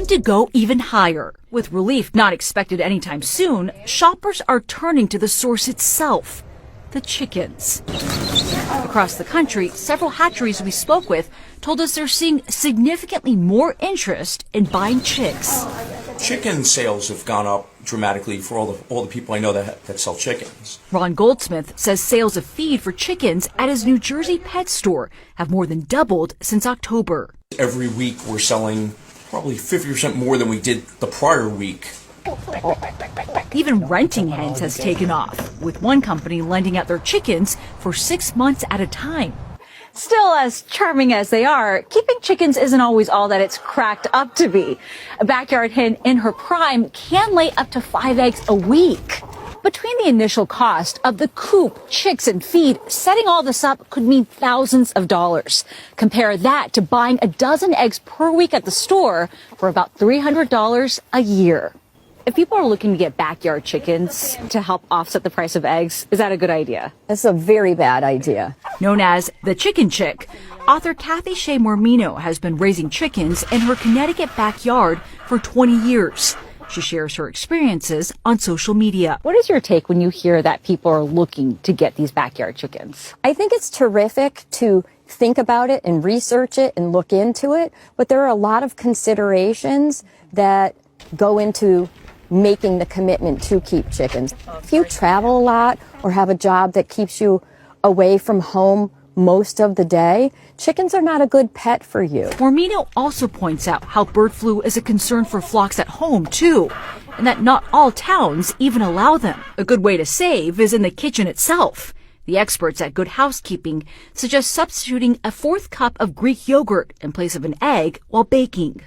to go even higher. With relief not expected anytime soon, shoppers are turning to the source itself, the chickens. Across the country, several hatcheries we spoke with told us they're seeing significantly more interest in buying chicks. Chicken sales have gone up dramatically for all the people I know that sell chickens. Ron Goldsmith says sales of feed for chickens at his New Jersey pet store have more than doubled since October. Every week we're selling probably 50% more than we did the prior week. Even renting hens has taken off, with one company lending out their chickens for 6 months at a time. Still, as charming as they are, keeping chickens isn't always all that it's cracked up to be. A backyard hen in her prime can lay up to 5 eggs a week. Between the initial cost of the coop, chicks, and feed, setting all this up could mean thousands of dollars. Compare that to buying a dozen eggs per week at the store for about $300 a year. If people are looking to get backyard chickens to help offset the price of eggs, is that a good idea? That's a very bad idea. Known as the Chicken Chick, author Kathy Shea Mormino has been raising chickens in her Connecticut backyard for 20 years. She shares her experiences on social media. What is your take when you hear that people are looking to get these backyard chickens? I think it's terrific to think about it and research it and look into it, but there are a lot of considerations that go into making the commitment to keep chickens. If you travel a lot or have a job that keeps you away from home most of the day, chickens are not a good pet for you. Mormino also points out how bird flu is a concern for flocks at home, too, and that not all towns even allow them. A good way to save is in the kitchen itself. The experts at Good Housekeeping suggest substituting a 4th cup of Greek yogurt in place of an egg while baking.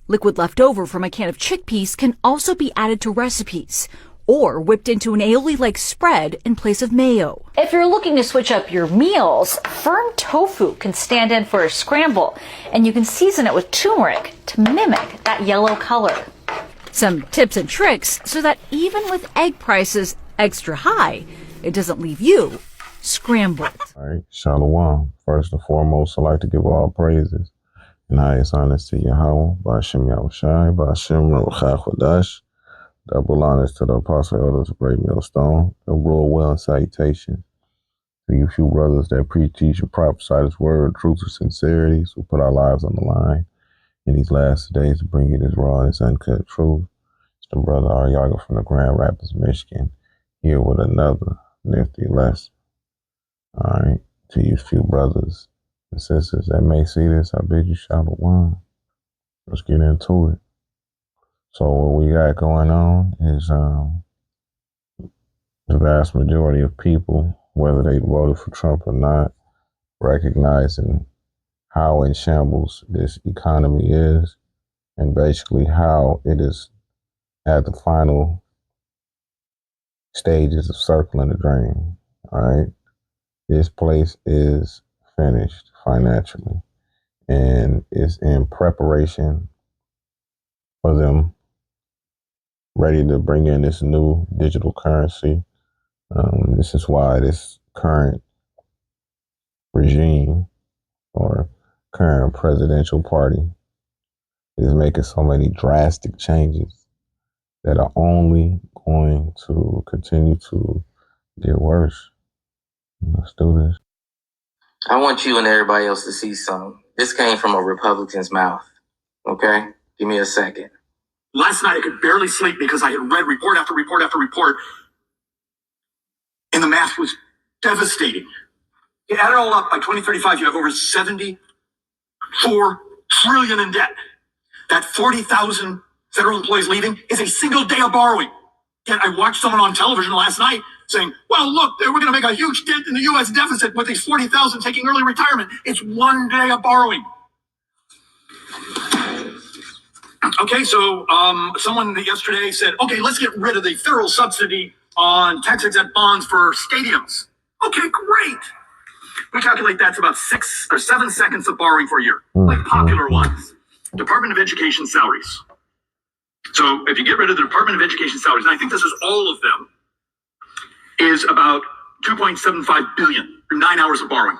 Liquid left over from a can of chickpeas can also be added to recipes or whipped into an aioli-like spread in place of mayo. If you're looking to switch up your meals, firm tofu can stand in for a scramble, and you can season it with turmeric to mimic that yellow color. Some tips and tricks so that even with egg prices extra high, it doesn't leave you scrambled. All right, Shalom. First and foremost, I'd like to give all praises and highest honors to Yahweh, Ba'ashem Yahushai, Ba'ashem Ruach HaKodesh. Double honors to the Apostle Elders of Great Millstone. A royal well and salutation to you few brothers that preach, teach, and prophesy this word, truth, and sincerity, so put our lives on the line in these last days to bring you this raw and this uncut truth. It's the brother Ariaga from the Grand Rapids, Michigan, here with another nifty lesson. All right, to you few brothers and sisters that may see this, I bid you shalom. Let's get into it. So what we got going on is the vast majority of people, whether they voted for Trump or not, recognizing how in shambles this economy is and basically how it is at the final stages of circling the drain. All right. This place is finished financially and is in preparation for them ready to bring in this new digital currency. This is why this current regime or current presidential party is making so many drastic changes that are only going to continue to get worse. Let's do this. I want you and everybody else to see something. This came from a Republican's mouth. Okay? Give me a second. Last night I could barely sleep because I had read report after report after report, and the math was devastating. You add it all up, by 2035 you have over $74 trillion in debt. That 40,000 federal employees leaving is a single day of borrowing. Yet I watched someone on television last night saying, well, look, we're going to make a huge dent in the U.S. deficit with these 40,000 taking early retirement. It's 1 day of borrowing. Okay, so someone yesterday said, okay, let's get rid of the federal subsidy on tax-exempt bonds for stadiums. Okay, great. We calculate that's about 6 or 7 seconds of borrowing for a year, like popular ones. Department of Education salaries. So if you get rid of the Department of Education salaries, and I think this is all of them, is about 2.75 billion for 9 hours of borrowing.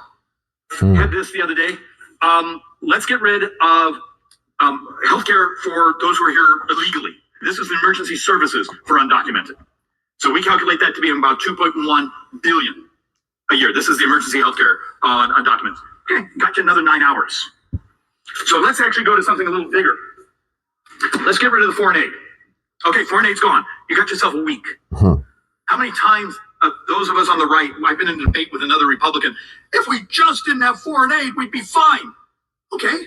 Had this the other day. Let's get rid of Healthcare for those who are here illegally. This is emergency services for undocumented. So we calculate that to be about 2.1 billion a year. This is the emergency healthcare on undocumented. Okay, got you another 9 hours. So let's actually go to something a little bigger. Let's get rid of the foreign aid. Okay, foreign aid's gone. You got yourself a week. How many times, those of us on the right, I've been in a debate with another Republican, if we just didn't have foreign aid, we'd be fine. Okay.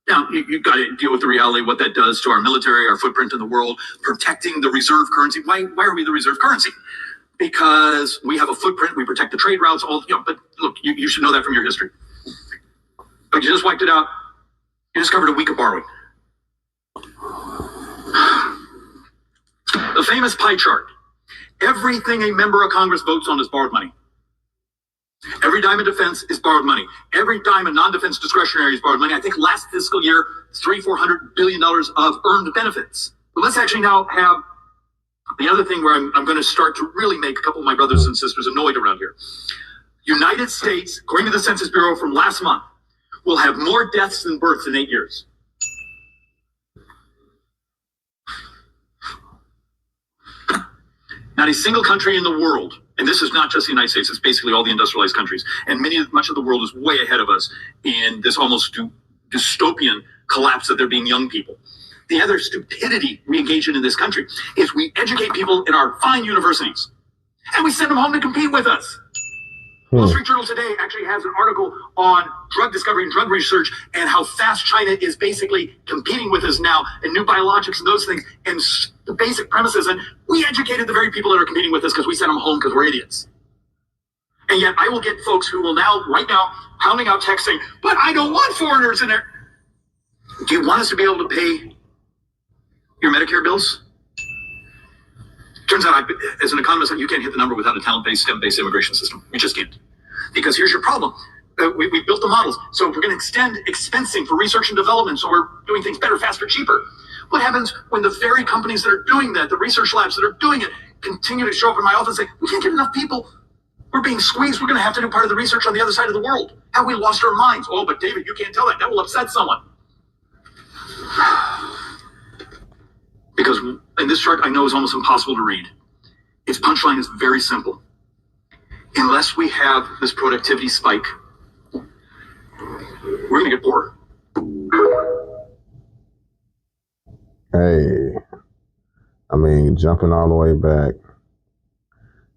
Now, you've got to deal with the reality of what that does to our military, our footprint in the world, protecting the reserve currency. Why are we the reserve currency? Because we have a footprint, we protect the trade routes, but look, you should know that from your history. But you just wiped it out. You discovered a week of borrowing. The famous pie chart. Everything a member of Congress votes on is borrowed money. Every dime in defense is borrowed money. Every dime in non-defense discretionary is borrowed money. I think last fiscal year, $400 billion of earned benefits. But let's actually now have the other thing where I'm going to start to really make a couple of my brothers and sisters annoyed around here. United States, according to the Census Bureau from last month, will have more deaths than births in 8 years. Not a single country in the world, and this is not just the United States, it's basically all the industrialized countries, and much of the world is way ahead of us in this almost dystopian collapse of there being young people. The other stupidity we engage in this country is we educate people in our fine universities, and we send them home to compete with us. Wall Street Journal today actually has an article on drug discovery and drug research and how fast China is basically competing with us now and new biologics and those things. And the basic premises, and we educated the very people that are competing with us because we sent them home because we're idiots. And yet I will get folks who will right now, pounding out text saying, but I don't want foreigners in there. Do you want us to be able to pay your Medicare bills? Turns out, as an economist, you can't hit the number without a talent-based, STEM-based immigration system. You just can't. Because here's your problem. We built the models. So we're going to extend expensing for research and development. So we're doing things better, faster, cheaper. What happens when the very companies that are doing that, the research labs that are doing it, continue to show up in my office and say, we can't get enough people. We're being squeezed. We're going to have to do part of the research on the other side of the world. Have we lost our minds? Oh, but David, you can't tell that. That will upset someone. Because in this chart, I know is almost impossible to read. Its punchline is very simple. Unless we have this productivity spike, we're going to get poorer. Hey, I mean, jumping all the way back,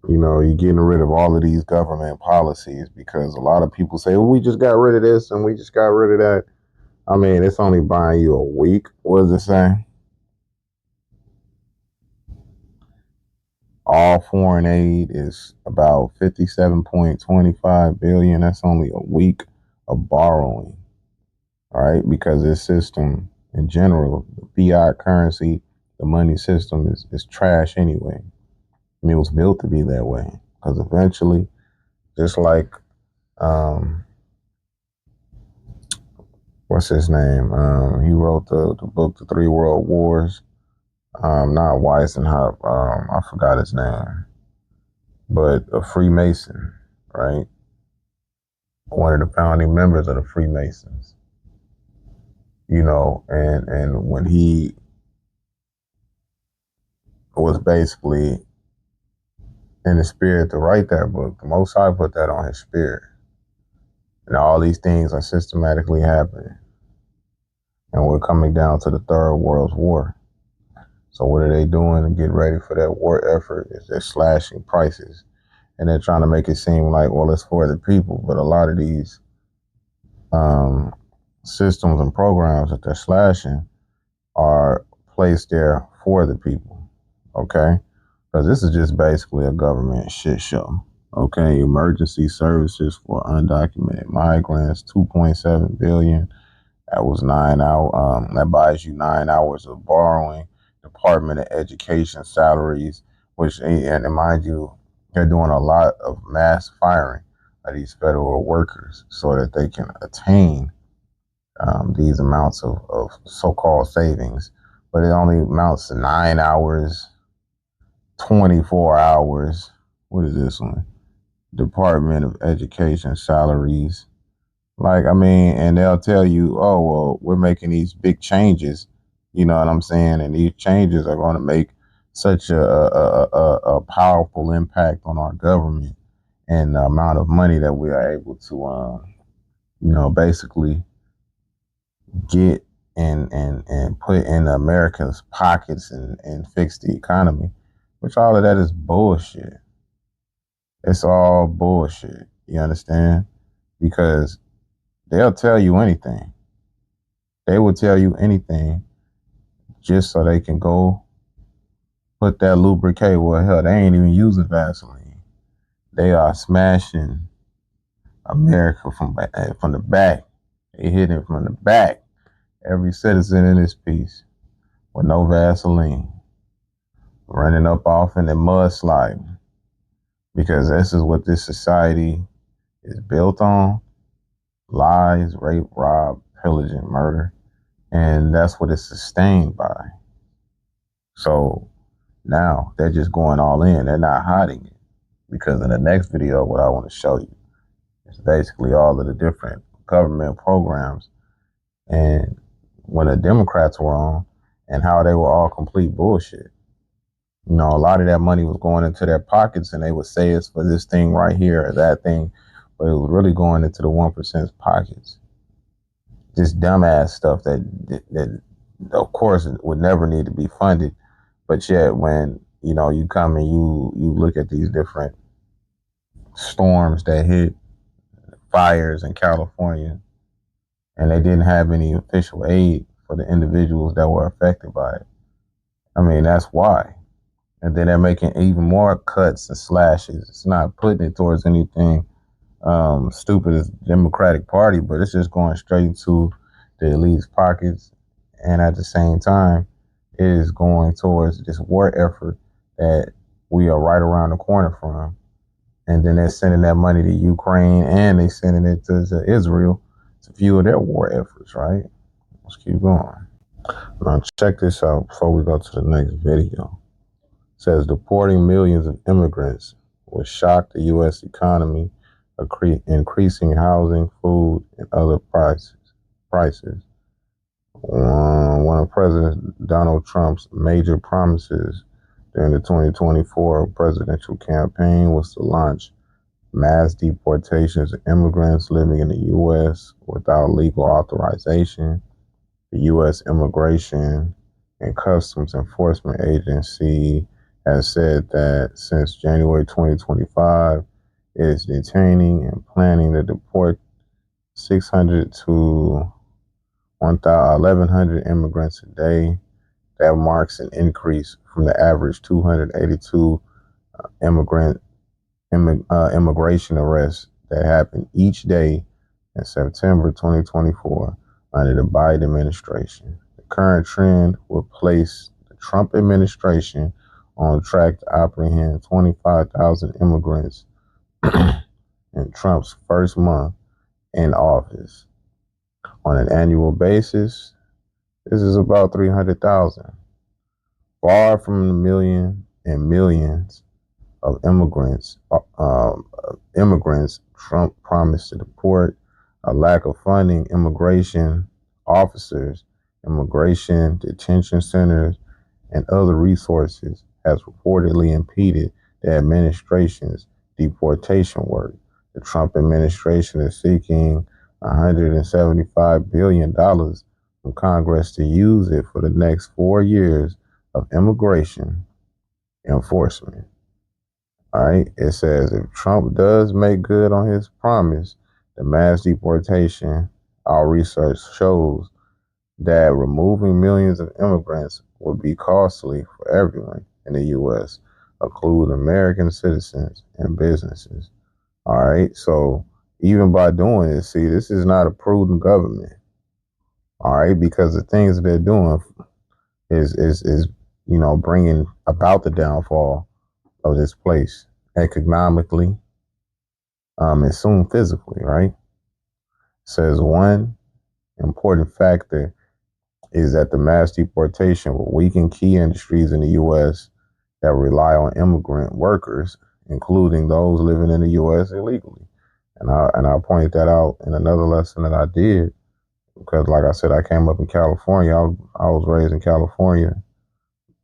you're getting rid of all of these government policies because a lot of people say, well, we just got rid of this and we just got rid of that. I mean, it's only buying you a week. What does it say? All foreign aid is about $57.25 billion. That's only a week of borrowing, all right? Because this system in general, the fiat currency, the money system is trash anyway. I mean, it was built to be that way because eventually, just like, what's his name? He wrote the book, The Three World Wars. Not Weisenhower, I forgot his name, but a Freemason, right? One of the founding members of the Freemasons, and when he was basically in the spirit to write that book, the Most High put that on his spirit. And all these things are systematically happening. And we're coming down to the Third World War. So what are they doing to get ready for that war effort? Is they're slashing prices. And they're trying to make it seem like, well, it's for the people. But a lot of these systems and programs that they're slashing are placed there for the people, okay? Because this is just basically a government shit show, okay? Emergency services for undocumented migrants, $2.7 billion. That was 9 hours. That buys you 9 hours of borrowing. Department of Education salaries, which, and mind you, they're doing a lot of mass firing of these federal workers so that they can attain these amounts of so-called savings. But it only amounts to 9 hours, 24 hours. What is this one? Department of Education salaries, Like, I mean, and they'll tell you, oh, well, we're making these big changes, you know what I'm saying? And these changes are going to make such a powerful impact on our government and the amount of money that we are able to, basically get and put in America's pockets and fix the economy, which all of that is bullshit. It's all bullshit. You understand? Because they'll tell you anything. They will tell you anything just so they can go put that lubricate. Well, hell, they ain't even using Vaseline. They are smashing America from the back. They hit it from the back. Every citizen in this piece with no Vaseline, running up off in the mudsliding, because this is what this society is built on: lies, rape, rob, pillage, and murder. And that's what it's sustained by. So now they're just going all in. They're not hiding it. Because in the next video, what I want to show you is basically all of the different government programs and when the Democrats were on and how they were all complete bullshit. You know, a lot of that money was going into their pockets and they would say it's for this thing right here or that thing, but it was really going into the 1%'s pockets. Just dumbass stuff that of course would never need to be funded. But yet when, you come and you look at these different storms that hit, fires in California, and they didn't have any official aid for the individuals that were affected by it. I mean, that's why. And then they're making even more cuts and slashes. It's not putting it towards anything stupid as the Democratic Party, but it's just going straight to the elite's pockets. And at the same time, it is going towards this war effort that we are right around the corner from. And then they're sending that money to Ukraine and they're sending it to Israel to fuel their war efforts, right? Let's keep going. Now check this out before we go to the next video. It says deporting millions of immigrants will shock the U.S. economy, increasing housing, food, and other prices. One of President Donald Trump's major promises during the 2024 presidential campaign was to launch mass deportations of immigrants living in the U.S. without legal authorization. The U.S. Immigration and Customs Enforcement Agency has said that since January 2025, it is detaining and planning to deport 600 to 1,100 immigrants a day. That marks an increase from the average 282 immigration arrests that happened each day in September 2024 under the Biden administration. The current trend will place the Trump administration on track to apprehend 25,000 immigrants in Trump's first month in office. On an annual basis, this is about 300,000. Far from the million and millions of immigrants Trump promised to deport, a lack of funding immigration officers, immigration detention centers, and other resources has reportedly impeded the administration's deportation work. The Trump administration is seeking $175 billion from Congress to use it for the next 4 years of immigration enforcement. All right, it says if Trump does make good on his promise, the mass deportation, our research shows that removing millions of immigrants would be costly for everyone in the U.S., including American citizens and businesses. All right, so even by doing this, see, this is not a prudent government. All right, because the things that they're doing is bringing about the downfall of this place economically, and soon physically, right? It says one important factor is that the mass deportation will weaken key industries in the U.S. that rely on immigrant workers, including those living in the U.S. illegally. And I pointed that out in another lesson that I did because, like I said, I came up in California. I was raised in California,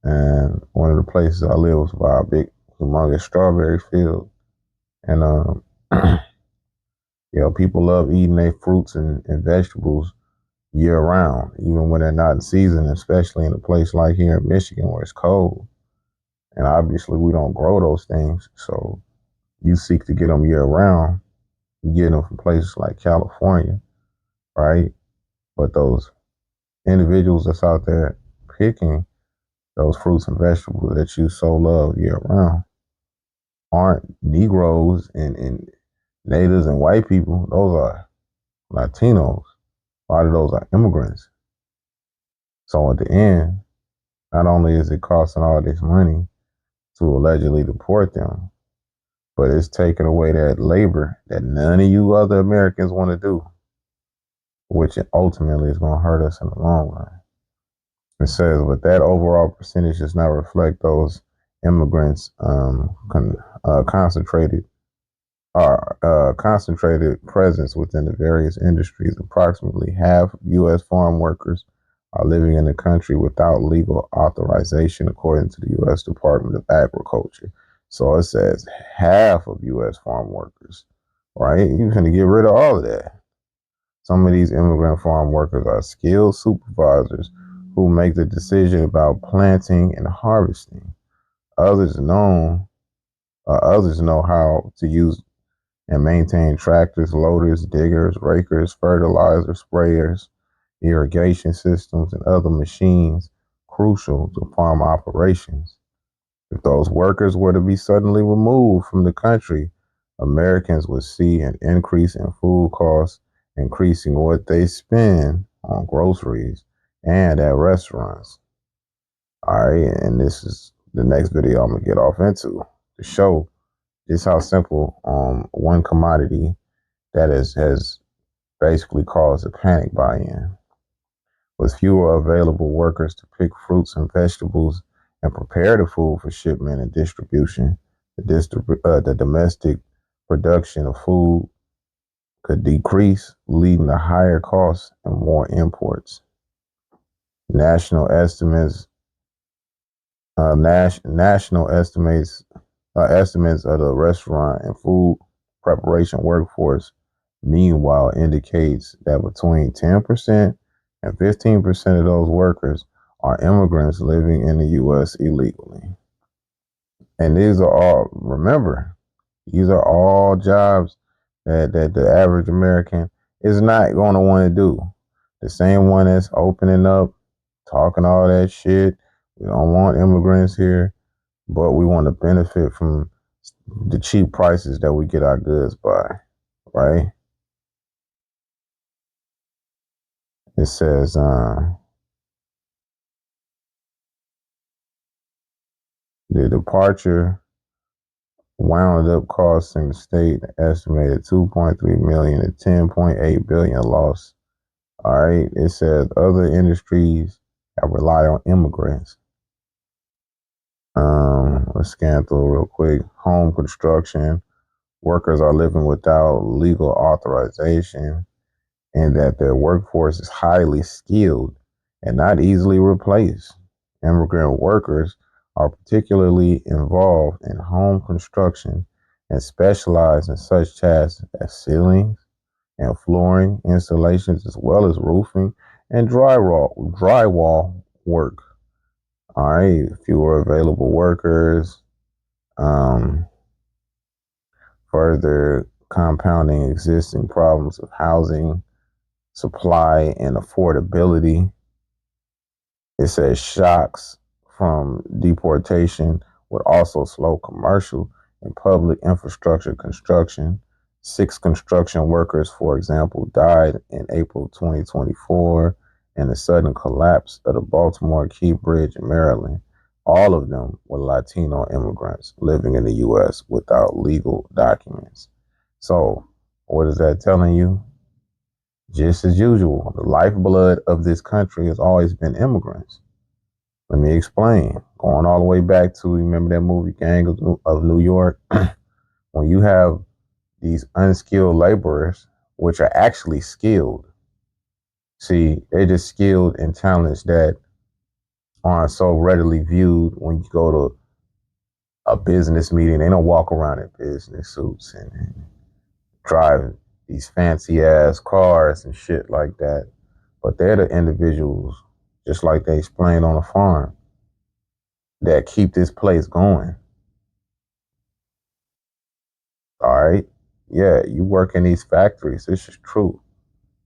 and one of the places I lived was by a big, humongous strawberry field. And people love eating their fruits and vegetables year round, even when they're not in season, especially in a place like here in Michigan where it's cold. And obviously, we don't grow those things, so you seek to get them year round. You get them from places like California, right? But those individuals that's out there picking those fruits and vegetables that you so love year round aren't Negroes and natives and white people. Those are Latinos. A lot of those are immigrants. So at the end, not only is it costing all this money to allegedly deport them, but it's taking away that labor that none of you other Americans want to do, which ultimately is going to hurt us in the long run. It says, but that overall percentage does not reflect those immigrants concentrated presence within the various industries. Approximately half of U.S. farm workers are living in the country without legal authorization, according to the U.S. Department of Agriculture. So it says half of U.S. farm workers, right? You're going to get rid of all of that. Some of these immigrant farm workers are skilled supervisors who make the decision about planting and harvesting. Others know how to use and maintain tractors, loaders, diggers, rakers, fertilizer sprayers, irrigation systems, and other machines crucial to farm operations. If those workers were to be suddenly removed from the country, Americans would see an increase in food costs, increasing what they spend on groceries and at restaurants. All right, and this is the next video I'm gonna get off into to show just how simple one commodity that has basically caused a panic buy-in. With fewer available workers to pick fruits and vegetables and prepare the food for shipment and distribution, the domestic production of food could decrease, leading to higher costs and more imports. National estimates of the restaurant and food preparation workforce, meanwhile, indicates that between 10% and 15% of those workers are immigrants living in the U.S. illegally. And these are all jobs that the average American is not going to want to do. The same one that's opening up, talking all that shit. We don't want immigrants here, but we want to benefit from the cheap prices that we get our goods by, right? It says, the departure wound up costing the state an estimated $2.3 million to $10.8 billion loss. All right. It says other industries have relied on immigrants. Let's scan through real quick. Home construction workers are living without legal authorization, and that their workforce is highly skilled and not easily replaced. Immigrant workers are particularly involved in home construction and specialize in such tasks as ceilings and flooring installations, as well as roofing and drywall work. All right, fewer available workers, further compounding existing problems of housing supply and affordability. It says shocks from deportation would also slow commercial and public infrastructure construction. 6 construction workers, for example, died in April 2024 in the sudden collapse of the Baltimore Key Bridge in Maryland. All of them were Latino immigrants living in the U.S. without legal documents. So, what is that telling you? Just as usual, the lifeblood of this country has always been immigrants. Let me explain. Going all the way back to, remember that movie Gang of New York? When you have these unskilled laborers, which are actually skilled. See, they're just skilled in talents that aren't so readily viewed when you go to a business meeting. They don't walk around in business suits and drive these fancy ass cars and shit like that. But they're the individuals, just like they explained on the farm, that keep this place going. All right. Yeah, you work in these factories. This is true.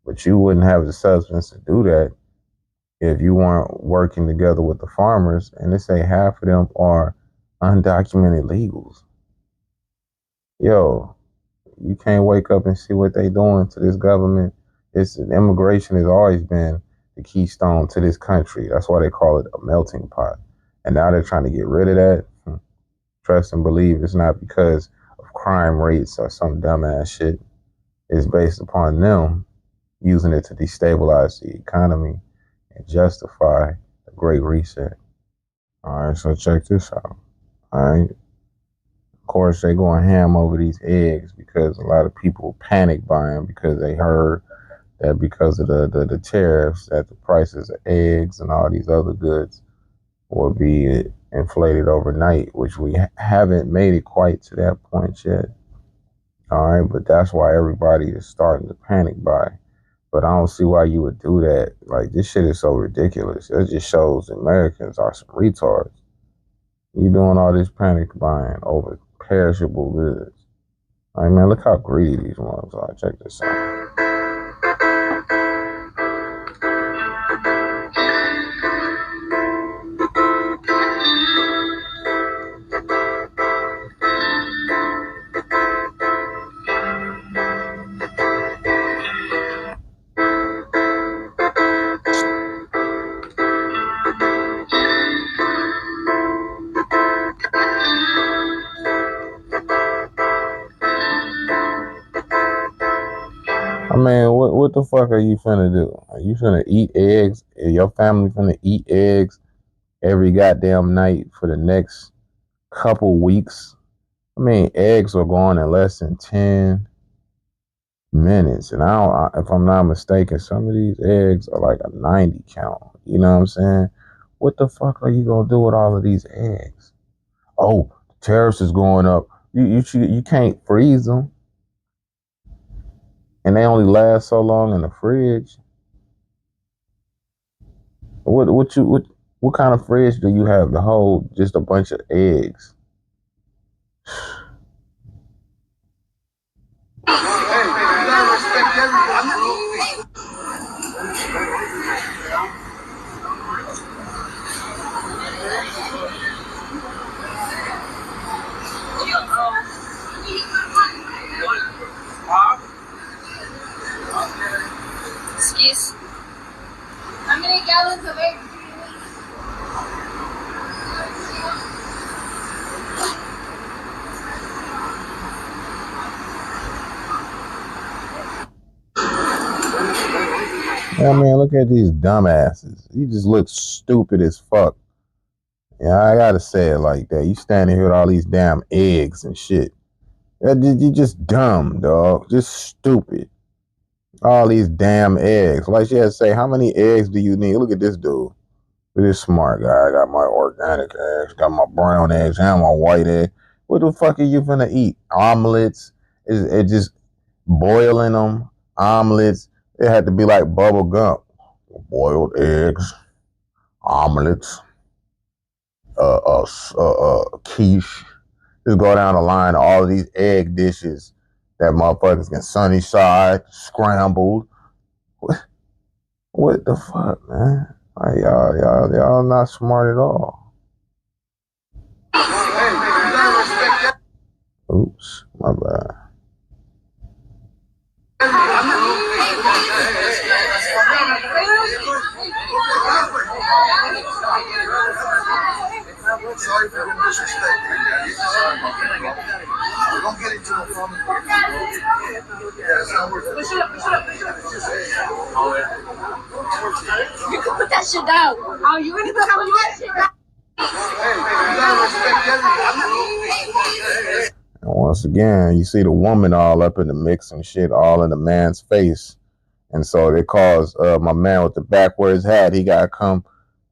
But you wouldn't have the substance to do that if you weren't working together with the farmers. And they say half of them are undocumented legals. Yo, you can't wake up and see what they doing to this government. Immigration has always been the keystone to this country. That's why they call it a melting pot. And now they're trying to get rid of that. Trust and believe it's not because of crime rates or some dumbass shit. It's based upon them using it to destabilize the economy and justify the Great Reset. All right, so check this out. All right. Of course, they going ham over these eggs because a lot of people panic buying because they heard that because of the tariffs that the prices of eggs and all these other goods will be inflated overnight, which we haven't made it quite to that point yet. All right, but that's why everybody is starting to panic buy. But I don't see why you would do that. Like, this shit is so ridiculous. It just shows Americans are some retards. You doing all this panic buying over perishable goods. I mean, man, look how greedy these ones are. Check this out. I mean, what the fuck are you finna do? Are you finna eat eggs? Is your family finna eat eggs every goddamn night for the next couple weeks? I mean, eggs are going in less than 10 minutes. And if I'm not mistaken, some of these eggs are like a 90 count. You know what I'm saying? What the fuck are you gonna do with all of these eggs? Oh, the tariffs is going up. You can't freeze them. And they only last so long in the fridge. What kind of fridge do you have to hold just a bunch of eggs? Excuse. How many gallons of eggs do you need? Yeah, man, look at these dumbasses. You just look stupid as fuck. Yeah, I gotta say it like that. You standing here with all these damn eggs and shit. You just dumb, dog. Just stupid. All these damn eggs. Like she had to say, how many eggs do you need? Look at this dude. Look at this smart guy. I got my organic eggs, got my brown eggs, and my white egg. What the fuck are you finna eat? Omelets? It just boiling them? Omelets? It had to be like bubble gum. Boiled eggs, omelets, quiche. Just go down the line of all of these egg dishes that motherfuckers can sunny side, scrambled. What the fuck, man? Like, y'all not smart at all. Oops, my bad. Sorry for being disrespectful. Don't get into a problem. Yeah, it's not worth it. You can put that shit down. Oh, you want to put that shit down? Hey, you gotta respect everybody. And once again, you see the woman all up in the mix and shit, all in the man's face. And so they cause my man with the backwards hat, he gotta come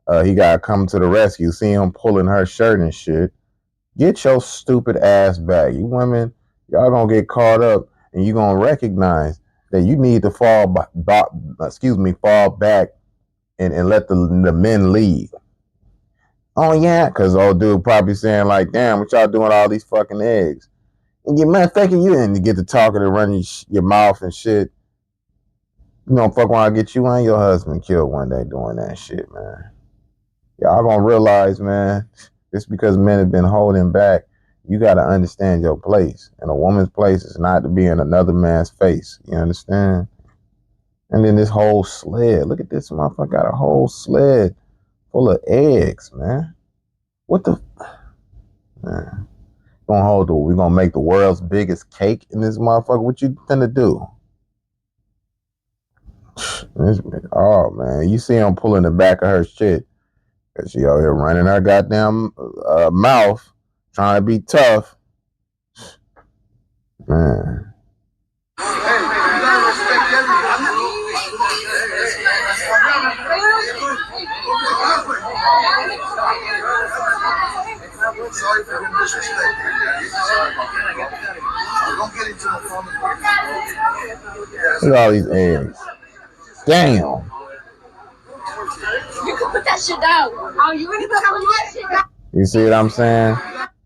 to the rescue. See him pulling her shirt and shit. Get your stupid ass back. You women, y'all gonna get caught up and you gonna recognize that you need to fall back and let the men lead. Oh yeah, because old dude probably saying like, damn, what y'all doing all these fucking eggs? And you motherfucking you and you get to talking and running your mouth and shit. You know, fuck around, get you and your husband killed one day doing that shit, man. Y'all gonna realize, man, just because men have been holding back, you gotta understand your place. And a woman's place is not to be in another man's face. You understand? And then this whole sled. Look at this motherfucker got a whole sled full of eggs, man. What the man? We're gonna make the world's biggest cake in this motherfucker. What you finna do? Oh man, you see him pulling the back of her shit. Cause she out here running her goddamn mouth, trying to be tough. Man. Sorry for the disrespect. Don't get into no Look at all these eggs. Damn. You can put that shit down. Oh, you really put that shit down? You see what I'm saying?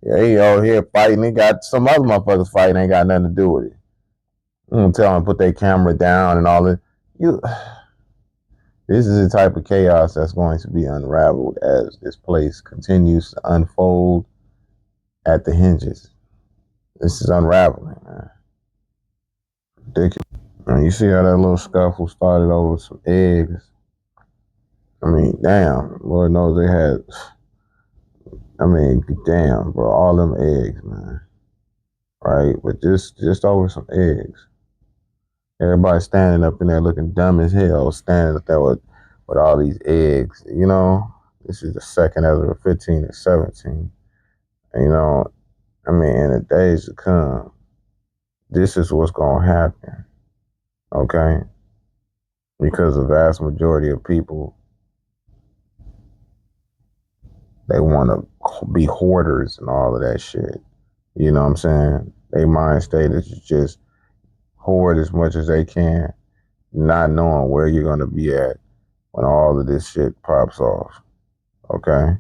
Yeah, he over here fighting. He got some other motherfuckers fighting. Ain't got nothing to do with it. I'm gonna tell them to put their camera down and all that. This is the type of chaos that's going to be unraveled as this place continues to unfold at the hinges. This is unraveling, man. Ridiculous. And you see how that little scuffle started over some eggs. I mean, damn. Lord knows they had. I mean, damn, bro. All them eggs, man. Right? But just over some eggs. Everybody standing up in there looking dumb as hell, standing up there with all these eggs. You know, this is the second Ezra 15 and 17. And, you know, I mean, in the days to come, this is what's going to happen. Okay? Because the vast majority of people, they want to be hoarders and all of that shit. You know what I'm saying? Their mind state is just hoard as much as they can, not knowing where you're going to be at when all of this shit pops off. Okay?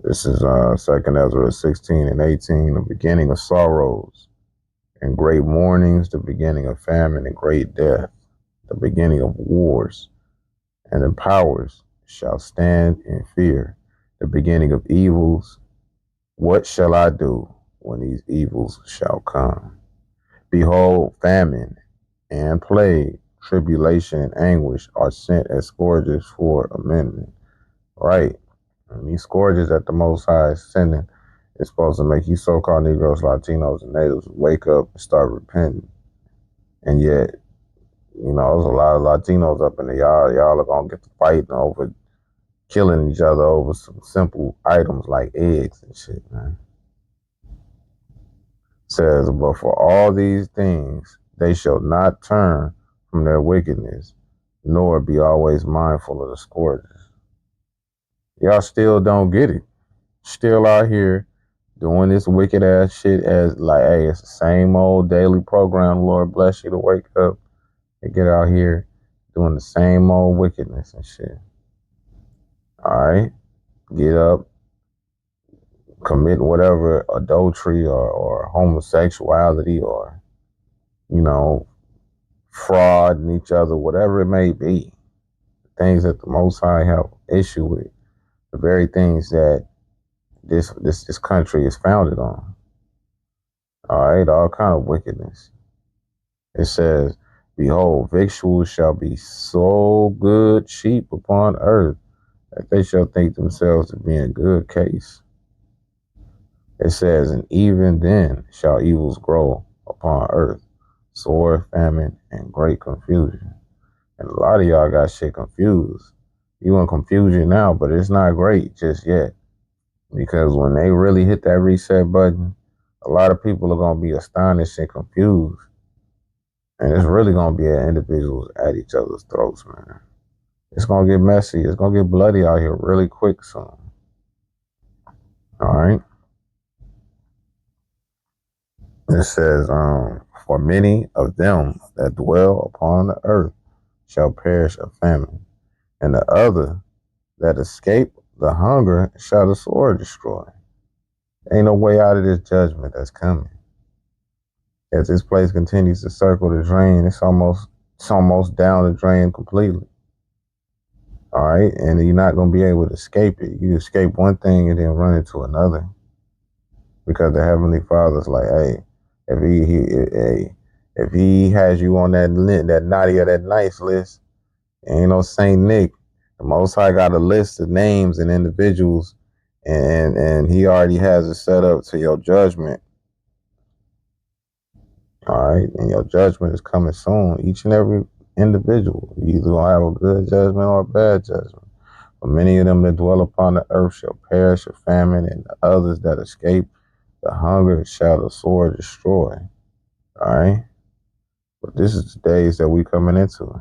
This is 2nd Ezra 16 and 18, the beginning of sorrows and great mournings, the beginning of famine and great death, the beginning of wars, and the powers shall stand in fear, the beginning of evils. What shall I do when these evils shall come? Behold, famine and plague, tribulation and anguish are sent as scourges for amendment. Right? And these scourges that the Most High is sending is supposed to make you so-called Negroes, Latinos, and Natives wake up and start repenting. And yet, you know, there's a lot of Latinos up in the yard. Y'all are going to get to fighting over killing each other over some simple items like eggs and shit, man. It says, but for all these things, they shall not turn from their wickedness, nor be always mindful of the scourges. Y'all still don't get it. Still out here doing this wicked ass shit as like, hey, it's the same old daily program. Lord bless you to wake up and get out here doing the same old wickedness and shit. All right, get up, commit whatever adultery or homosexuality or, you know, fraud in each other, whatever it may be. Things that the Most High have issue with. The very things that this country is founded on. All right, all kind of wickedness. It says, behold, victuals shall be so good cheap upon earth that they shall think themselves to be in good case. It says, and even then shall evils grow upon earth, sword, famine, and great confusion. And a lot of y'all got shit confused. You in confusion now, but it's not great just yet. Because when they really hit that reset button, a lot of people are going to be astonished and confused. And it's really going to be at individuals at each other's throats, man. It's going to get messy. It's going to get bloody out here really quick soon. All right. It says, for many of them that dwell upon the earth shall perish of famine, and the other that escape the hunger shall the sword destroy. Ain't no way out of this judgment that's coming. As this place continues to circle the drain, it's almost down the drain completely. All right, and you're not going to be able to escape it. You escape one thing and then run into another, because the Heavenly Father's like, hey, if he has you on that naughty or that nice list, ain't no Saint Nick. The Most High got a list of names and individuals, and he already has it set up to your judgment. All right, and your judgment is coming soon. Each and every individual, you either gonna have a good judgment or a bad judgment. But many of them that dwell upon the earth shall perish of famine, and the others that escape the hunger shall the sword destroy. All right, but this is the days that we coming into,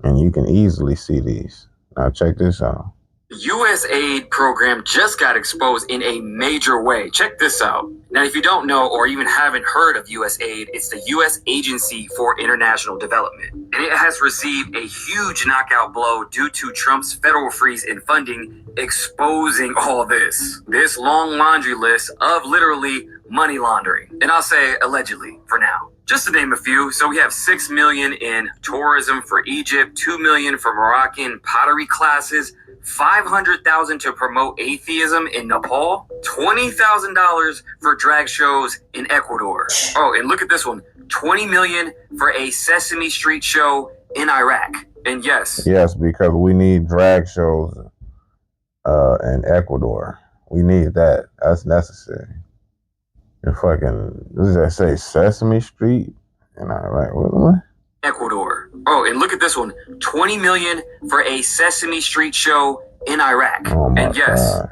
and you can easily see these. Now check this out. U.S. aid program just got exposed in a major way. Check this out. Now, if you don't know or even haven't heard of U.S. aid, it's the U.S. Agency for International Development. And it has received a huge knockout blow due to Trump's federal freeze in funding, exposing all this. This long laundry list of literally money laundering. And I'll say allegedly for now. Just to name a few, so we have $6 million in tourism for Egypt, $2 million for Moroccan pottery classes, $500,000 to promote atheism in Nepal, $20,000 for drag shows in Ecuador. Oh, and look at this one, $20 million for a Sesame Street show in Iraq. And yes, because we need drag shows in Ecuador. We need that. That's necessary. You're fucking, does that say Sesame Street in Iraq? What? Ecuador. Oh, and look at this one, $20 million for a Sesame Street show in Iraq. Oh my and yes, God.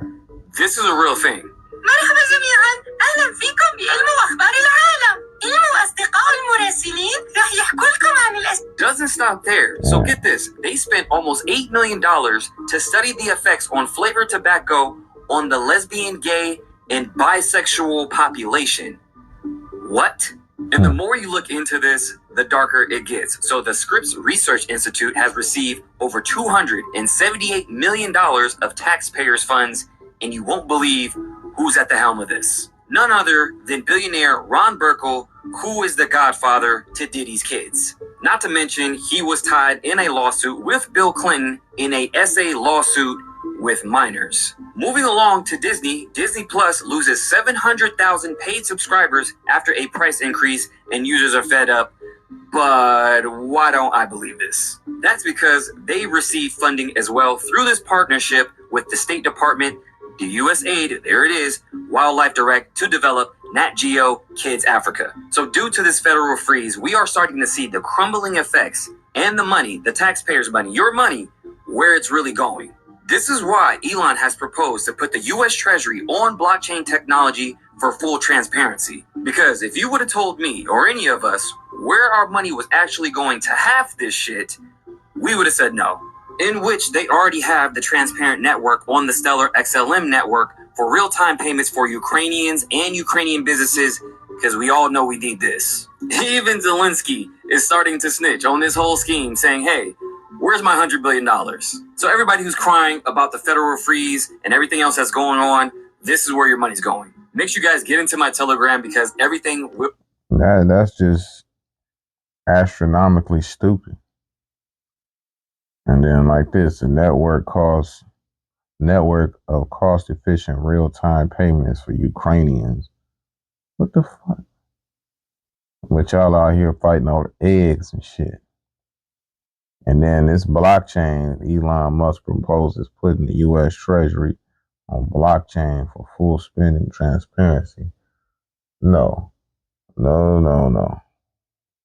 This is a real thing. مرحبا جميعا، أهلا فيكم بإلمو أخبار العالم. إلمو أصدقاء المراسلين رح يحكوا لكم عن Doesn't stop there. So get this, they spent almost $8 million to study the effects on flavored tobacco on the lesbian, gay, and bisexual population. What? And the more you look into this, the darker it gets. So the Scripps Research Institute has received over $278 million of taxpayers' funds, and you won't believe who's at the helm of this. None other than billionaire Ron Burkle, who is the godfather to Diddy's kids. Not to mention, he was tied in a lawsuit with Bill Clinton in a SA lawsuit with minors. Moving along to Disney, Disney Plus loses 700,000 paid subscribers after a price increase, and users are fed up. But why don't I believe this? That's because they received funding as well through this partnership with the State Department, the USAID, there it is, Wildlife Direct, to develop Nat Geo Kids Africa. So due to this federal freeze, we are starting to see the crumbling effects and the money, the taxpayers' money, your money, where it's really going. This is why Elon has proposed to put the US Treasury on blockchain technology for full transparency. Because if you would have told me or any of us where our money was actually going to have this shit, we would have said no. In which they already have the transparent network on the Stellar XLM network for real-time payments for Ukrainians and Ukrainian businesses, because we all know we need this. Even Zelensky is starting to snitch on this whole scheme, saying, hey, where's my $100 billion? So everybody who's crying about the federal freeze and everything else that's going on, this is where your money's going. Make sure you guys get into my Telegram, because everything will... That's just astronomically stupid. And then like this, a network of cost-efficient real-time payments for Ukrainians. What the fuck? But y'all out here fighting over eggs and shit. And then this blockchain, Elon Musk proposes putting the U.S. Treasury on blockchain for full spending transparency. No.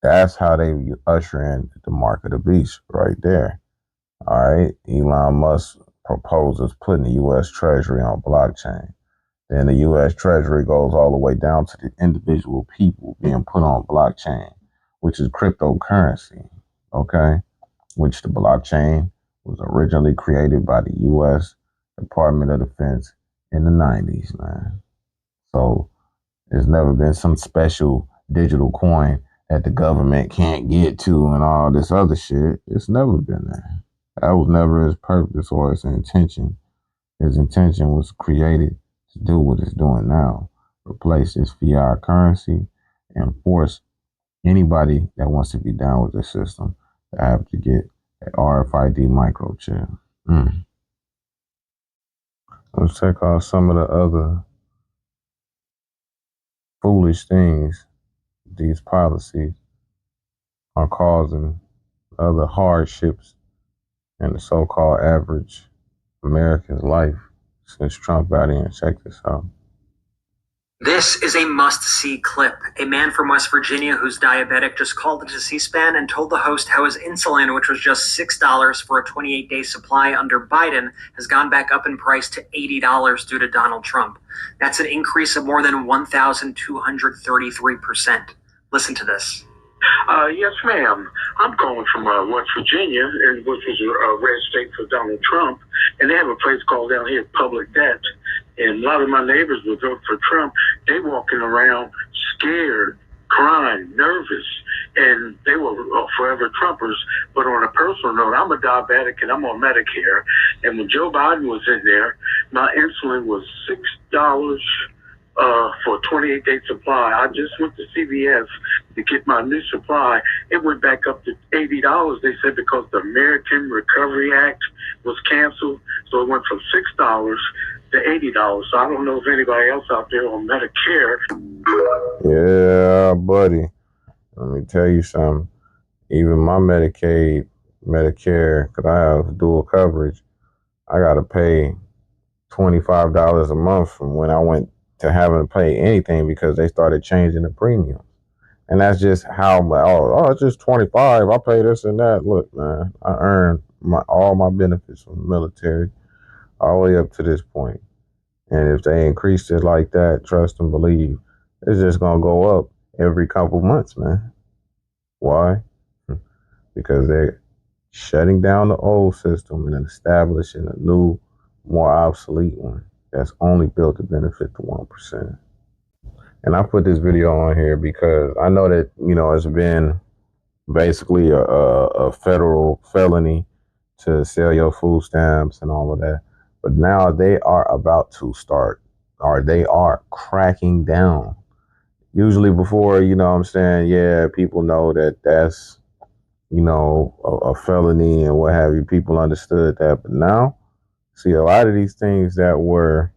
That's how they usher in the mark of the beast right there. All right. Elon Musk proposes putting the U.S. Treasury on blockchain. Then the U.S. Treasury goes all the way down to the individual people being put on blockchain, which is cryptocurrency, okay? Which the blockchain was originally created by the U.S. Department of Defense in the 90s, man. So there's never been some special digital coin that the government can't get to and all this other shit. It's never been there. That was never his purpose or his intention. His intention was created to do what it's doing now. Replace this fiat currency and force anybody that wants to be down with the system to have to get an RFID microchip. Let's check out some of the other foolish things these policies are causing, other hardships in the so-called average American's life since Trump got in. Check this out. This is a must-see clip. A man from West Virginia who's diabetic just called into C-SPAN and told the host how his insulin, which was just $6 for a 28-day supply under Biden, has gone back up in price to $80 due to Donald Trump. That's an increase of more than 1,233%. Listen to this. Yes, ma'am. I'm calling from West Virginia, which is a red state for Donald Trump, and they have a place called down here Public Debt. And a lot of my neighbors would vote for Trump. They walking around scared, crying, nervous, and they were forever Trumpers. But on a personal note, I'm a diabetic and I'm on Medicare. And when Joe Biden was in there, my insulin was $6 for a 28-day supply. I just went to CVS to get my new supply. It went back up to $80, they said, because the American Recovery Act was canceled. So it went from $6 to $80. So I don't know if anybody else out there on Medicare. Yeah, buddy. Let me tell you something. Even my Medicare, because I have dual coverage, I got to pay $25 a month from when I went to having to pay anything because they started changing the premium. And that's just how it's just 25. I pay this and that. Look, man, I earned all my benefits from the military all the way up to this point. And if they increased it like that, trust and believe, it's just going to go up every couple months, man. Why? Because they're shutting down the old system and establishing a new, more obsolete one that's only built to benefit the 1%. And I put this video on here because I know that, it's been basically a federal felony to sell your food stamps and all of that. But now they are about to start, or they are cracking down. Usually before, people know that that's, a felony and what have you. People understood that. But now, see, a lot of these things that were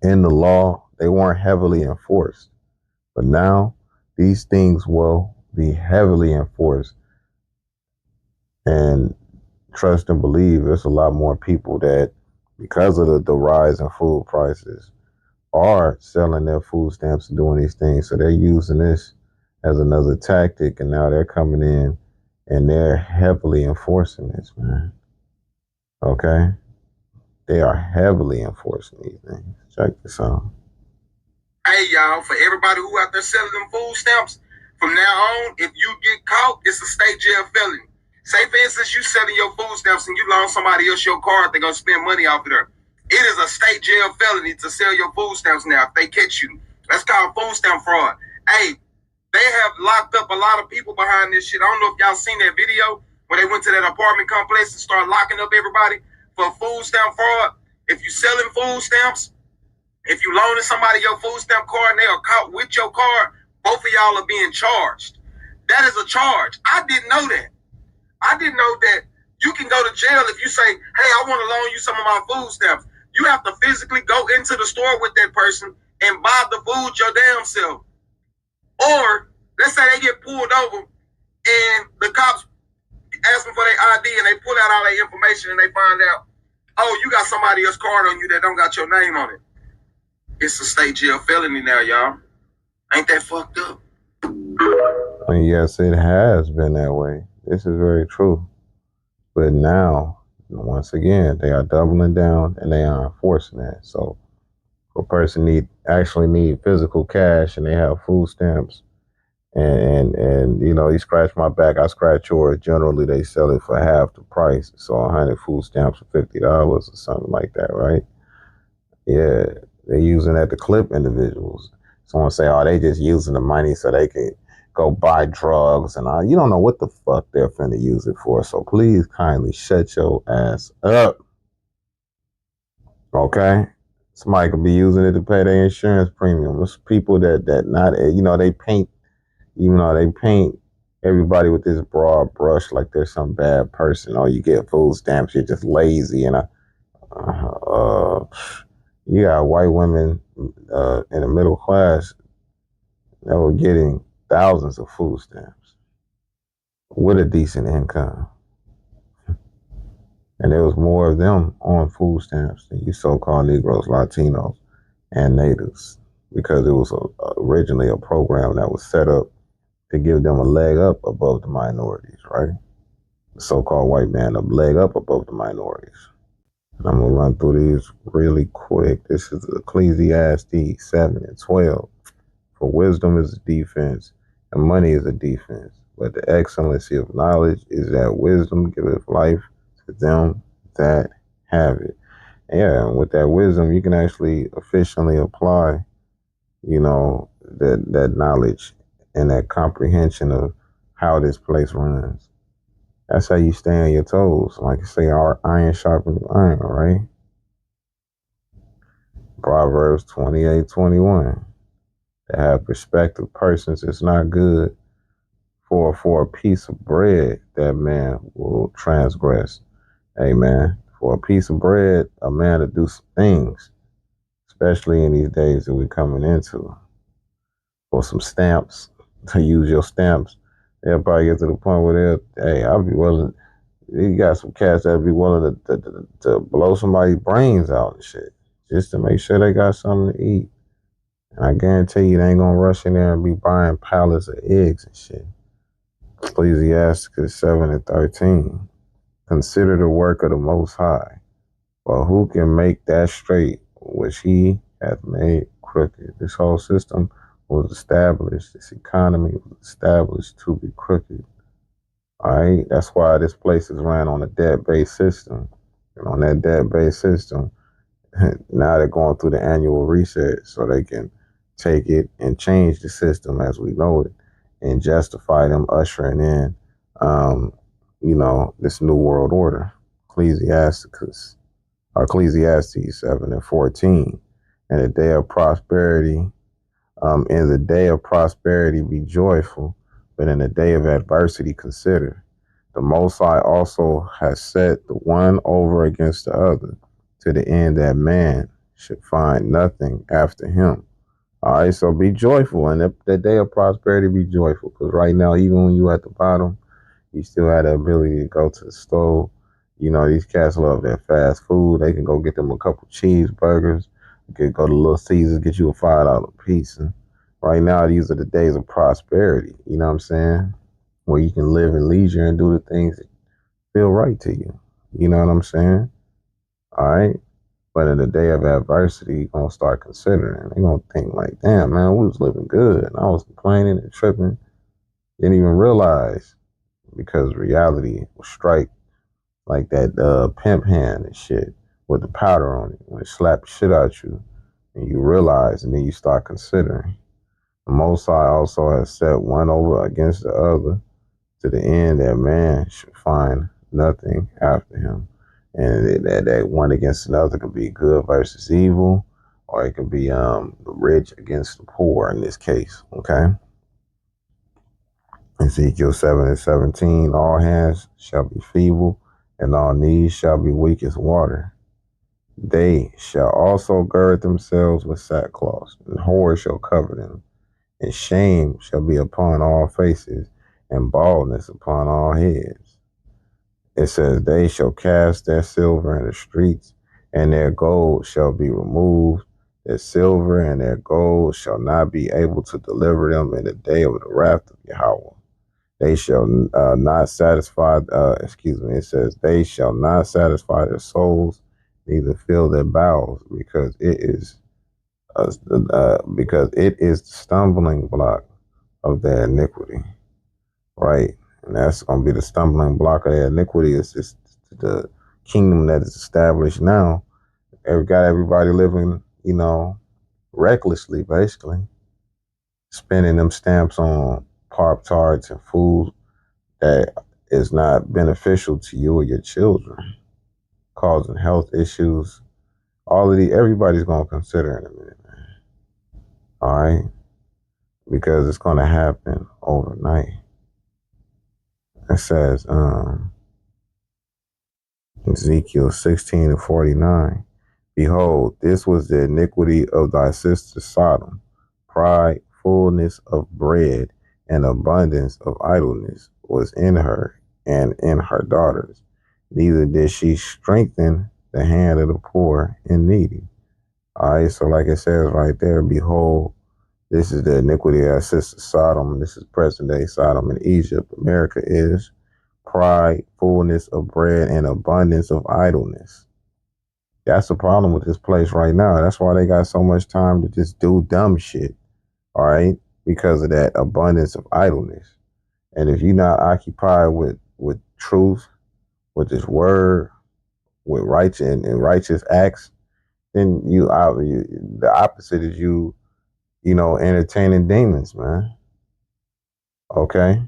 in the law, they weren't heavily enforced. But now, these things will be heavily enforced. And trust and believe, there's a lot more people that, because of the rise in food prices, are selling their food stamps and doing these things. So they're using this as another tactic, and now they're coming in and they're heavily enforcing this, man. Okay? They are heavily enforcing these things. Check this out. Hey, y'all, for everybody who out there selling them food stamps, from now on, if you get caught, it's a state jail felony. Say, for instance, you selling your food stamps and you loan somebody else your card, they're going to spend money off of there. It is a state jail felony to sell your food stamps now if they catch you. That's called food stamp fraud. Hey, they have locked up a lot of people behind this shit. I don't know if y'all seen that video where they went to that apartment complex and started locking up everybody for food stamp fraud. If you selling food stamps, if you loaning somebody your food stamp card and they are caught with your card, both of y'all are being charged. That is a charge. I didn't know that. I didn't know that you can go to jail if you say, hey, I want to loan you some of my food stamps. You have to physically go into the store with that person and buy the food your damn self. Or let's say they get pulled over and the cops ask them for their ID and they pull out all their information and they find out, oh, you got somebody else's card on you that don't got your name on it. It's a state jail felony now, y'all. Ain't that fucked up? Yes, it has been that way. This is very true. But now And once again, they are doubling down and they are enforcing that. So if a person actually need physical cash and they have food stamps and you know, you scratch my back, I scratch yours. Generally, they sell it for half the price. So 100 food stamps for $50 or something like that, right? Yeah, they're using that to clip individuals. Someone say, oh, they just using the money so they can go buy drugs and all. You don't know what the fuck they're finna use it for. So please kindly shut your ass up. Okay? Somebody could be using it to pay their insurance premium. There's people that not, you know, they paint everybody with this broad brush like they're some bad person. Oh, you get food stamps, you're just lazy. And you got white women in the middle class that were getting thousands of food stamps with a decent income. And there was more of them on food stamps than you so-called Negroes, Latinos, and natives, because it was originally a program that was set up to give them a leg up above the minorities, right? The so-called white man, a leg up above the minorities. And I'm going to run through these really quick. This is Ecclesiastes 7 and 12. For wisdom is a defense, and money is a defense. But the excellency of knowledge is that wisdom giveth life to them that have it. Yeah, and with that wisdom, you can actually efficiently apply, you know, that knowledge and that comprehension of how this place runs. That's how you stay on your toes. Like you say, iron sharpens iron, right? Proverbs 28:21. To have perspective persons is not good, for a piece of bread that man will transgress. Amen. For a piece of bread, a man to do some things, especially in these days that we're coming into. For some stamps, to use your stamps, they'll probably get to the point where I'll be willing. You got some cats that'll be willing to blow somebody's brains out and shit, just to make sure they got something to eat. And I guarantee you they ain't gonna rush in there and be buying pallets of eggs and shit. Ecclesiastes 7 and 13. Consider the work of the Most High, but who can make that straight which he hath made crooked? This whole system was established, this economy was established to be crooked. All right, that's why this place is ran on a debt-based system. And on that debt-based system, now they're going through the annual reset so they can take it and change the system as we know it and justify them ushering in, you know, this new world order. Ecclesiastes 7 and 14. And the day of prosperity, in the day of prosperity be joyful, but in the day of adversity consider. The Most High also has set the one over against the other, to the end that man should find nothing after him. All right, so be joyful, and the day of prosperity be joyful, because right now, even when you at the bottom, you still have the ability to go to the store. You know, these cats love their fast food. They can go get them a couple cheeseburgers. You can go to Little Caesars, get you a $5 pizza. Right now, these are the days of prosperity. You know what I'm saying? Where you can live in leisure and do the things that feel right to you. You know what I'm saying? All right? But in the day of adversity, you're going to start considering. They're going to think like, damn, man, we was living good. And I was complaining and tripping. Didn't even realize, because reality will strike like that pimp hand and shit with the powder on it. When it slaps shit out you and you realize, and then you start considering. The Most High also has set one over against the other, to the end that man should find nothing after him. And that one against another could be good versus evil, or it could be the rich against the poor in this case, okay? Ezekiel 7 and 17, all hands shall be feeble, and all knees shall be weak as water. They shall also gird themselves with sackcloth, and horror shall cover them, and shame shall be upon all faces, and baldness upon all heads. It says, they shall cast their silver in the streets, and their gold shall be removed. Their silver and their gold shall not be able to deliver them in the day of the wrath of Yahweh. They shall not satisfy, it says, they shall not satisfy their souls, neither fill their bowels, because it is the stumbling block of their iniquity, right? And that's going to be the stumbling block of their iniquity. Is the kingdom that is established now. Got everybody living, recklessly, basically, spending them stamps on Pop-Tarts and food that is not beneficial to you or your children, causing health issues. Everybody's going to consider in a minute, man. All right? Because it's going to happen overnight. It says, Ezekiel 16:49, behold, this was the iniquity of thy sister Sodom, pride, fullness of bread, and abundance of idleness was in her and in her daughters. Neither did she strengthen the hand of the poor and needy. All right, so like it says right there, behold, this is the iniquity of our sister Sodom. This is present day Sodom in Egypt. America is pride, fullness of bread, and abundance of idleness. That's the problem with this place right now. That's why they got so much time to just do dumb shit. All right, because of that abundance of idleness. And if you're not occupied with truth, with this word, with righteous and righteous acts, then the opposite is you entertaining demons, man. Okay?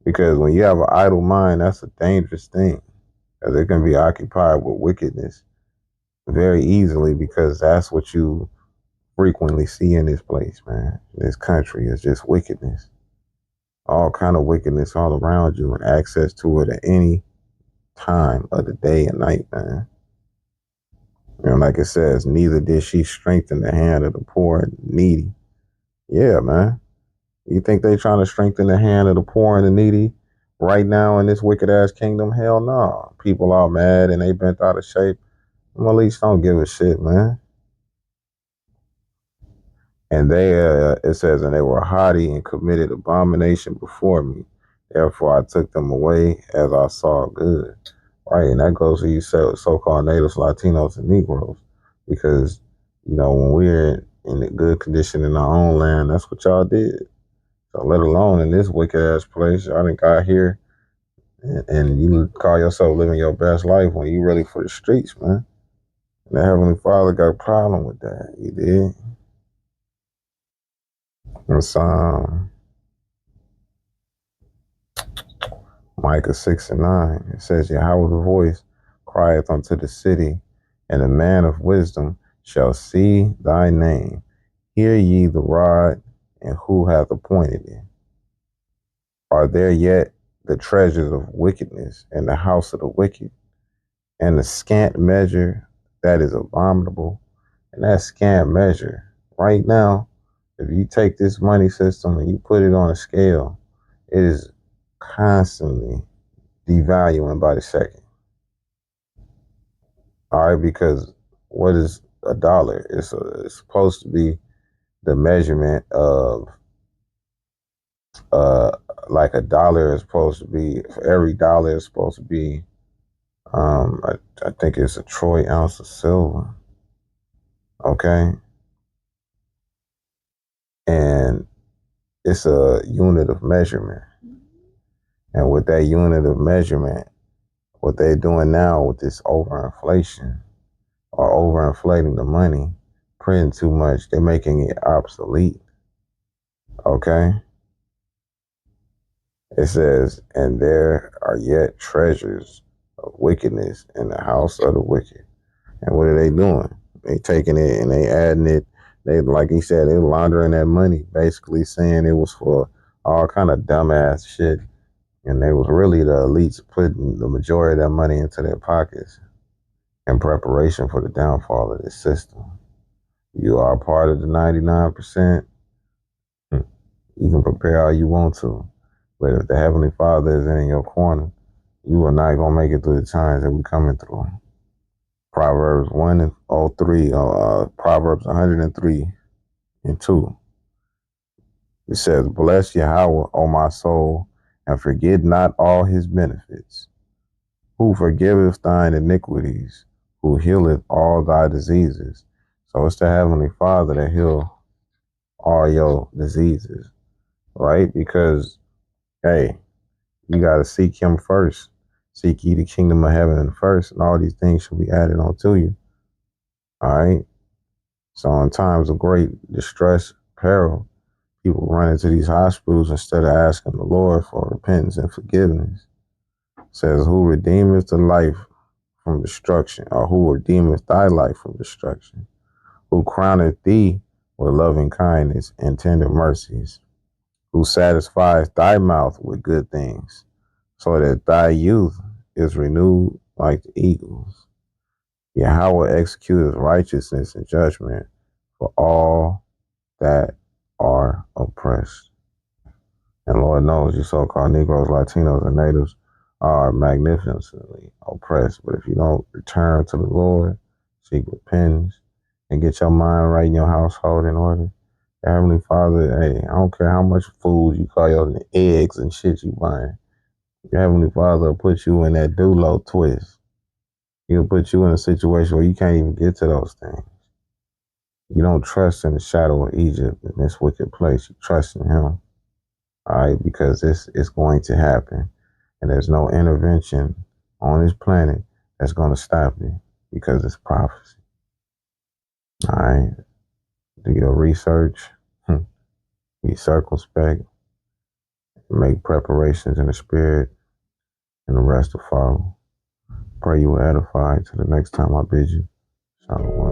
Because when you have an idle mind, that's a dangerous thing. Because it can be occupied with wickedness very easily, because that's what you frequently see in this place, man. This country is just wickedness. All kind of wickedness all around you, and access to it at any time of the day and night, man. And like it says, neither did she strengthen the hand of the poor and needy. Yeah, man. You think they trying to strengthen the hand of the poor and the needy right now in this wicked ass kingdom? Hell no. People are mad and they bent out of shape. Well, at least don't give a shit, man. And it says, and they were haughty and committed abomination before me. Therefore, I took them away as I saw good. Right, and that goes to you so-called natives, Latinos, and Negroes. Because, when we're in a good condition in our own land, that's what y'all did. So let alone in this wicked-ass place, y'all done got here, and you call yourself living your best life when you really for the streets, man. And the Heavenly Father got a problem with that. You did. It's Micah 6:9. It says, Yahweh's voice crieth unto the city, and the man of wisdom shall see thy name. Hear ye the rod, and who hath appointed it? Are there yet the treasures of wickedness in the house of the wicked, and the scant measure that is abominable? And that scant measure, right now, if you take this money system and you put it on a scale, it is constantly devaluing by the second. All right, because what is a dollar? It's supposed to be the measurement of, like a dollar is supposed to be, for every dollar is supposed to be, I think it's a troy ounce of silver. Okay. And it's a unit of measurement. And with that unit of measurement, what they're doing now with this overinflation or overinflating the money, printing too much, they're making it obsolete. Okay? It says, and there are yet treasures of wickedness in the house of the wicked. And what are they doing? They taking it and they adding it. They, like he said, they laundering that money, basically saying it was for all kind of dumbass shit. And they was really the elites putting the majority of that money into their pockets in preparation for the downfall of this system. You are part of the 99%. You can prepare all you want to. But if the Heavenly Father is in your corner, you are not going to make it through the times that we're coming through. Proverbs 1:03, Proverbs 103:2. It says, bless Yahweh, O my soul, and forget not all his benefits, who forgiveth thine iniquities, who healeth all thy diseases. So it's the Heavenly Father that heal all your diseases, right? Because, hey, you got to seek him first. Seek ye the kingdom of heaven first, and all these things shall be added unto you. All right? So in times of great distress, peril, people run into these hospitals instead of asking the Lord for repentance and forgiveness. It says, who redeemeth the life from destruction, or who redeemeth thy life from destruction, who crowneth thee with loving kindness and tender mercies, who satisfies thy mouth with good things, so that thy youth is renewed like the eagles. Yahweh executeth righteousness and judgment for all that are oppressed. And Lord knows you so-called Negroes, Latinos, and natives are magnificently oppressed. But if you don't return to the Lord, seek repentance, and get your mind right in your household in order, the Heavenly Father, hey, I don't care how much food you call your eggs and shit you buying. Your Heavenly Father will put you in that doulo twist. He'll put you in a situation where you can't even get to those things. You don't trust in the shadow of Egypt in this wicked place. You trust in him. All right, because this is going to happen. And there's no intervention on this planet that's going to stop it because it's prophecy. All right. Do your research. Be circumspect. Make preparations in the spirit. And the rest will follow. Pray you will edify till the next time I bid you. Shalom.